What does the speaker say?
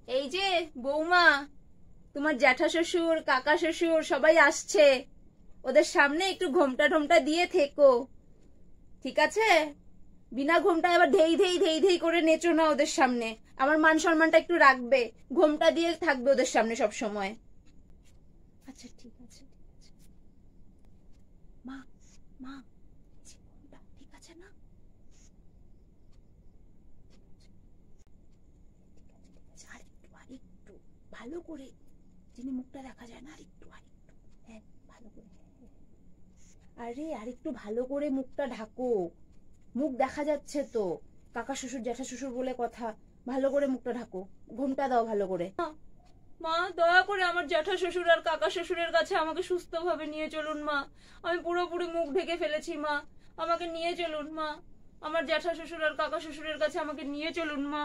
এই যে বৌমা, তোমার জ্যাঠা শ্বশুর কাকা শ্বশুর সবাই আসছে, ওদের সামনে একটু ঘোমটা ঢোমটা দিয়ে থেকো, ঠিক আছে? বিনা ঘোমটা আবার ধেই ধেই ধেই ধেই করে নেচো না ওদের সামনে। আমার মান সম্মানটা একটু রাখবে, ঘোমটা দিয়ে থাকবে ওদের সামনে সব সময়। আচ্ছা ঠিক আছে ঠিক আছে। মা মা, ঠিক আছে না? আরেকটু ভালো করে, যিনি মুখটা দেখা যায় না, আরেকটু আরেকটু, হ্যাঁ ভালো করে, আরে আরেকটু ভালো করে মুখটা ঢাকো, মুখ দেখা যাচ্ছে তো, কাকা শ্বশুর জ্যাঠা শ্বশুর বলে কথা, ভালো করে মুখটা ঢাকো, ঘুমটা দাও ভালো করে। মা দয়া করে আমার জ্যাঠা শ্বশুর আর কাকা শ্বশুরের কাছে আমাকে সুস্থভাবে নিয়ে চলুন মা, আমি পুরোপুরি মুখ ঢেকে ফেলেছি মা, আমাকে নিয়ে চলুন মা, আমার জ্যাঠা শ্বশুর আর কাকা শ্বশুরের কাছে আমাকে নিয়ে চলুন মা।